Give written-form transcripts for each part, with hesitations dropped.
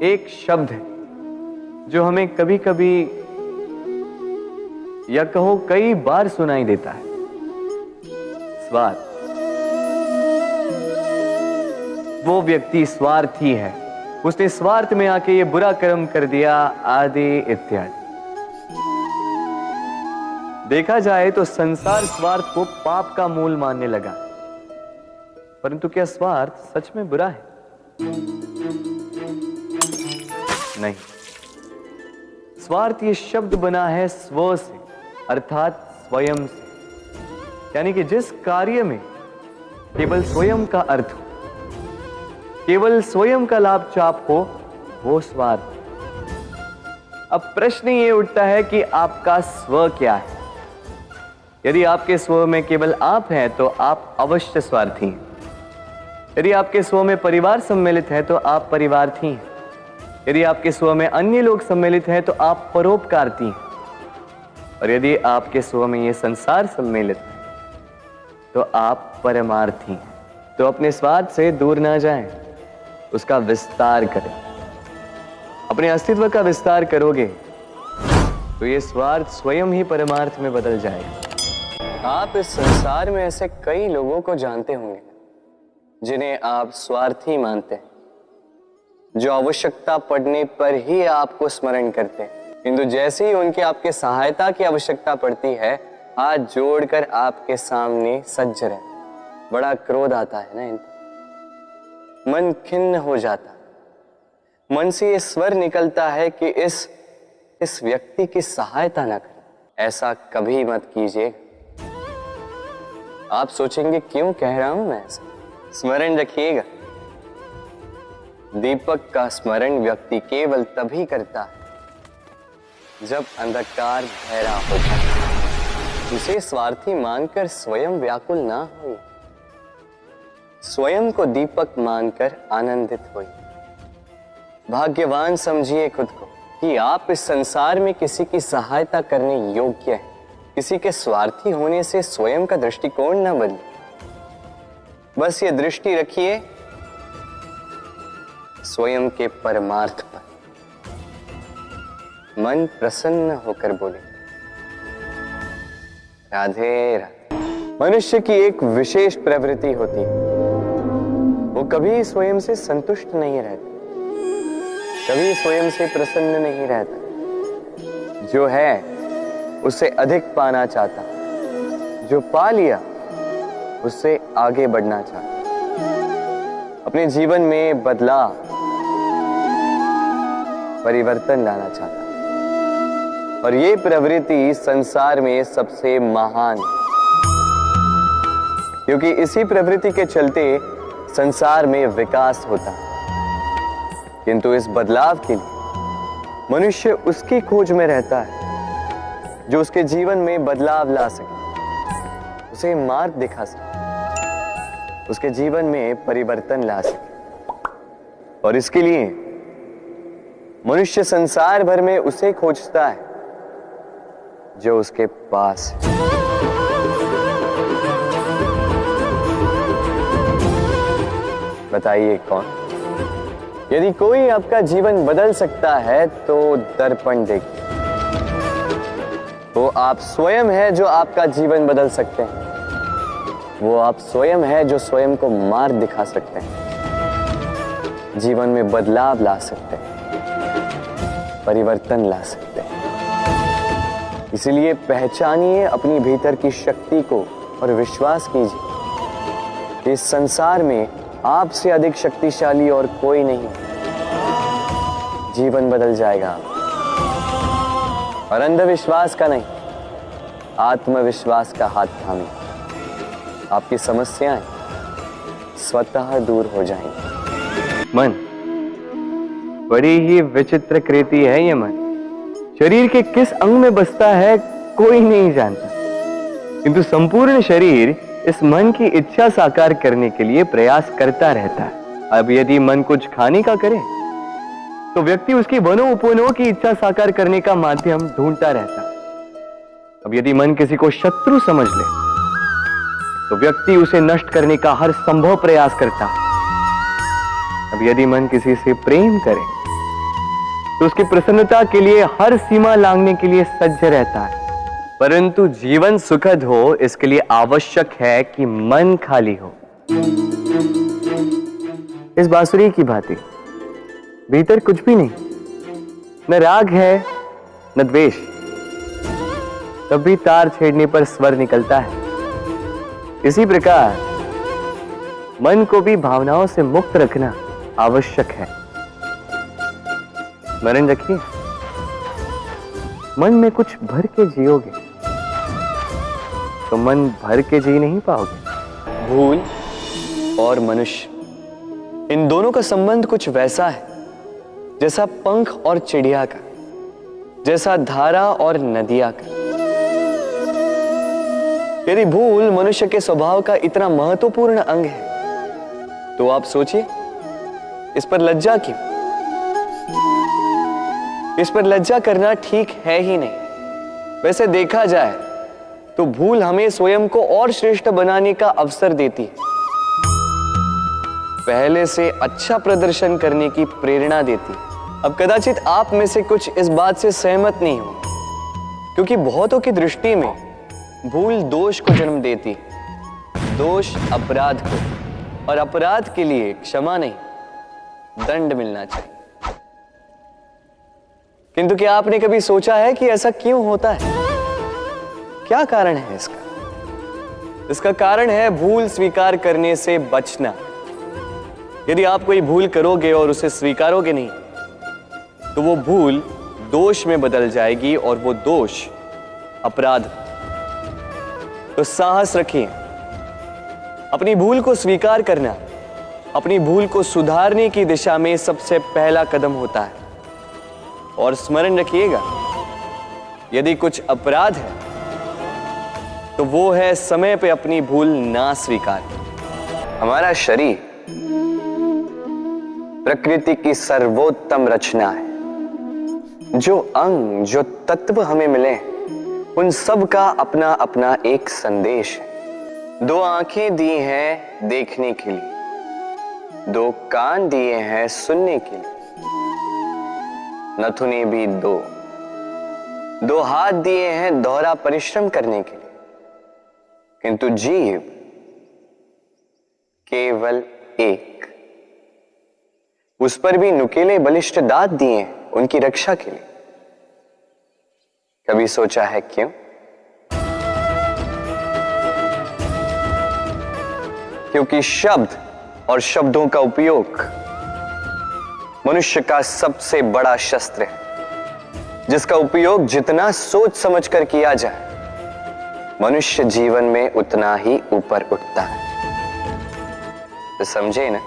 एक शब्द है जो हमें कभी कभी या कहो कई बार सुनाई देता है, स्वार्थ। वो व्यक्ति स्वार्थी है, उसने स्वार्थ में आके ये बुरा कर्म कर दिया, आदि इत्यादि। देखा जाए तो संसार स्वार्थ को पाप का मूल मानने लगा, परंतु क्या स्वार्थ सच में बुरा है? नहीं। स्वार्थ ये शब्द बना है स्व से, अर्थात स्वयं से, यानी कि जिस कार्य में केवल स्वयं का अर्थ हो, केवल स्वयं का लाभ चाप हो, वो स्वार्थ। अब प्रश्न ये उठता है कि आपका स्व क्या है? यदि आपके स्व में केवल आप हैं तो आप अवश्य स्वार्थी हैं। यदि आपके स्व में परिवार सम्मिलित है तो आप परिवार्थी हैं। यदि आपके स्व में अन्य लोग सम्मिलित हैं तो आप परोपकारती हैं। और यदि आपके स्व में ये संसार सम्मिलित है तो आप परमार्थी हैं। तो अपने स्वार्थ से दूर ना जाएं, उसका विस्तार करें। अपने अस्तित्व का विस्तार करोगे तो ये स्वार्थ स्वयं ही परमार्थ में बदल जाएगा। आप इस संसार में ऐसे कई लोगों को जानते होंगे जिन्हें आप स्वार्थी मानते हैं, जो आवश्यकता पड़ने पर ही आपको स्मरण करते हैं, किंतु जैसे ही उनकी आपके सहायता की आवश्यकता पड़ती है, हाथ जोड़कर आपके सामने सज्ज रहे। बड़ा क्रोध आता है ना इन पर, मन खिन्न हो जाता है, मन से ये स्वर निकलता है कि इस व्यक्ति की सहायता ना करें। ऐसा कभी मत कीजिए। आप सोचेंगे क्यों कह रहा हूं मैं ऐसा? स्मरण रखिएगा, दीपक का स्मरण व्यक्ति केवल तभी करता है जब अंधकार गहरा हो जाए। उसे स्वार्थी मानकर स्वयं व्याकुल ना हो, स्वयं को दीपक मानकर आनंदित होइए। भाग्यवान समझिए खुद को कि आप इस संसार में किसी की सहायता करने योग्य हैं। किसी के स्वार्थी होने से स्वयं का दृष्टिकोण न बदले। बस ये दृष्टि रखिए स्वयं के परमार्थ पर। मन प्रसन्न होकर बोले, राधे राधे। मनुष्य की एक विशेष प्रवृत्ति होती है, वो कभी स्वयं से संतुष्ट नहीं रहता, कभी स्वयं से प्रसन्न नहीं रहता। जो है उससे अधिक पाना चाहता, जो पा लिया उससे आगे बढ़ना चाहता, अपने जीवन में बदलाव परिवर्तन लाना चाहता। और ये प्रवृत्ति संसार में सबसे महान है, क्योंकि इसी प्रवृत्ति के चलते संसार में विकास होता है। किंतु इस बदलाव के लिए मनुष्य उसकी खोज में रहता है जो उसके जीवन में बदलाव ला सके, उसे मार्ग दिखा सके, उसके जीवन में परिवर्तन ला सके। और इसके लिए मनुष्य संसार भर में उसे खोजता है जो उसके पास है। बताइए कौन? यदि कोई आपका जीवन बदल सकता है तो दर्पण देखिए। वो आप स्वयं है जो आपका जीवन बदल सकते हैं। वो आप स्वयं है जो स्वयं को मार्ग दिखा सकते हैं, जीवन में बदलाव ला सकते हैं, परिवर्तन ला सकते हैं। इसलिए पहचानिए अपनी भीतर की शक्ति को और विश्वास कीजिए कि इस संसार में आपसे अधिक शक्तिशाली और कोई नहीं। जीवन बदल जाएगा। और अंधविश्वास का नहीं, आत्मविश्वास का हाथ थामिए। आपकी समस्याएं स्वतः दूर हो जाएंगी। मन बड़ी ही विचित्र कृति है। ये मन शरीर के किस अंग में बसता है कोई नहीं जानता, किंतु संपूर्ण शरीर इस मन की इच्छा साकार करने के लिए प्रयास करता रहता है। अब यदि मन कुछ खाने का करे तो व्यक्ति उसकी वनो उपवनों की इच्छा साकार करने का माध्यम ढूंढता रहता है। अब यदि मन किसी को शत्रु समझ ले तो व्यक्ति उसे नष्ट करने का हर संभव प्रयास करता है। अब यदि मन किसी से प्रेम करे तो उसकी प्रसन्नता के लिए हर सीमा लांघने के लिए सज्ज रहता है। परंतु जीवन सुखद हो इसके लिए आवश्यक है कि मन खाली हो। इस बांसुरी की भांति भीतर कुछ भी नहीं, न राग है न द्वेष, तब भी तार छेड़ने पर स्वर निकलता है। इसी प्रकार मन को भी भावनाओं से मुक्त रखना आवश्यक है। स्मरण रखिए, मन में कुछ भर के जियोगे तो मन भर के जी नहीं पाओगे। भूल और मनुष्य, इन दोनों का संबंध कुछ वैसा है जैसा पंख और चिड़िया का, जैसा धारा और नदिया का। यदि भूल मनुष्य के स्वभाव का इतना महत्वपूर्ण अंग है तो आप सोचिए, इस पर लज्जा क्यों? इस पर लज्जा करना ठीक है ही नहीं। वैसे देखा जाए तो भूल हमें स्वयं को और श्रेष्ठ बनाने का अवसर देती है, पहले से अच्छा प्रदर्शन करने की प्रेरणा देती है। अब कदाचित आप में से कुछ इस बात से सहमत नहीं हो, क्योंकि बहुतों की दृष्टि में भूल दोष को जन्म देती है, दोष अपराध को, और अपराध के लिए क्षमा नहीं, दंड मिलना चाहिए। किंतु क्या आपने कभी सोचा है कि ऐसा क्यों होता है? क्या कारण है इसका? इसका कारण है भूल स्वीकार करने से बचना। यदि आप कोई भूल करोगे और उसे स्वीकारोगे नहीं तो वो भूल दोष में बदल जाएगी और वो दोष अपराध। तो साहस रखिए, अपनी भूल को स्वीकार करना अपनी भूल को सुधारने की दिशा में सबसे पहला कदम होता है। और स्मरण रखिएगा, यदि कुछ अपराध है तो वो है समय पे अपनी भूल ना स्वीकार। हमारा शरीर प्रकृति की सर्वोत्तम रचना है। जो अंग, जो तत्व हमें मिले, उन सब का अपना अपना एक संदेश है। दो आंखें दी हैं देखने के लिए, दो कान दिए हैं सुनने के लिए, नथुने भी दो, दो हाथ दिए हैं दोहरा परिश्रम करने के लिए, किंतु जीव केवल एक। उस पर भी नुकीले बलिष्ठ दांत दिए हैं उनकी रक्षा के लिए। कभी सोचा है क्यों? क्योंकि शब्द और शब्दों का उपयोग मनुष्य का सबसे बड़ा शस्त्र है, जिसका उपयोग जितना सोच समझ कर किया जाए मनुष्य जीवन में उतना ही ऊपर उठता है। तो समझे ना?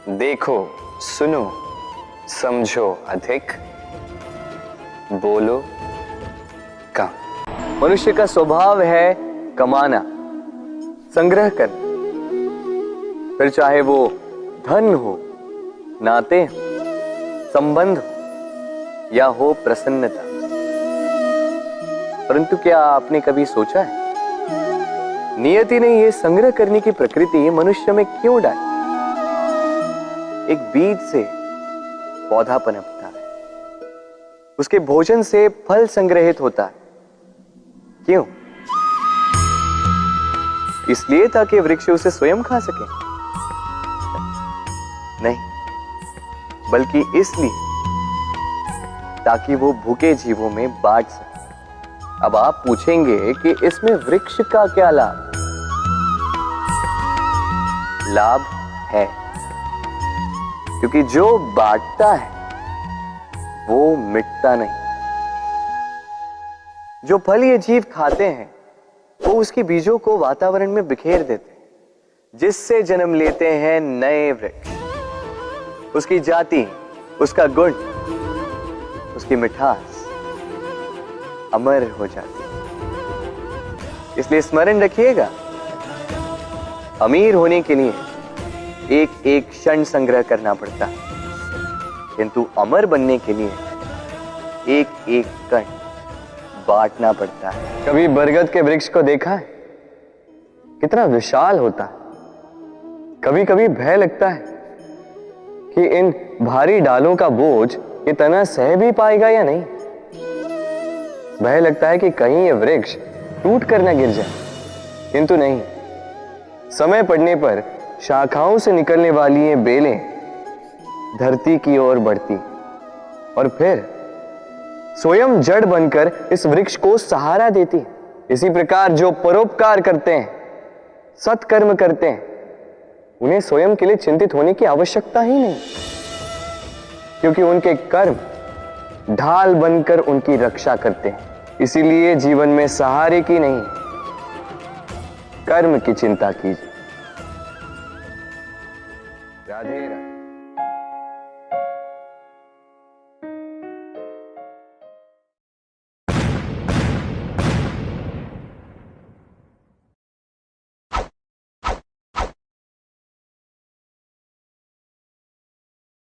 देखो, सुनो, समझो अधिक, बोलो कम। मनुष्य का स्वभाव है कमाना, संग्रह करना, फिर चाहे वो धन हो, नाते हो, संबंध हो या हो प्रसन्नता। परंतु क्या आपने कभी सोचा है, नियति ने यह संग्रह करने की प्रकृति मनुष्य में क्यों डाली? एक बीज से पौधा पनपता है, उसके भोजन से फल संग्रहित होता है। क्यों? इसलिए ताकि वृक्ष उसे स्वयं खा सके? नहीं, बल्कि इसलिए ताकि वो भूखे जीवों में बांट सके। अब आप पूछेंगे कि इसमें वृक्ष का क्या लाभ? लाभ है, क्योंकि जो बांटता है वो मिटता नहीं। जो फल ये जीव खाते हैं वो उसके बीजों को वातावरण में बिखेर देते हैं, जिससे जन्म लेते हैं नए वृक्ष। उसकी जाति, उसका गुण, उसकी मिठास अमर हो जाती है। इसलिए स्मरण रखिएगा, अमीर होने के लिए एक एक क्षण संग्रह करना पड़ता है, किंतु अमर बनने के लिए एक एक कण बांटना पड़ता है। कभी बरगद के वृक्ष को देखा है? कितना विशाल होता है। कभी कभी भय लगता है कि इन भारी डालों का बोझ ये तना सह भी पाएगा या नहीं। भय लगता है कि कहीं ये वृक्ष टूट कर न गिर जाए, किंतु नहीं। समय पड़ने पर शाखाओं से निकलने वाली ये बेलें धरती की ओर बढ़ती और फिर स्वयं जड़ बनकर इस वृक्ष को सहारा देती। इसी प्रकार जो परोपकार करते हैं, सत्कर्म करते हैं, उन्हें स्वयं के लिए चिंतित होने की आवश्यकता ही नहीं, क्योंकि उनके कर्म ढाल बनकर उनकी रक्षा करते हैं। इसीलिए जीवन में सहारे की नहीं, कर्म की चिंता कीजिए।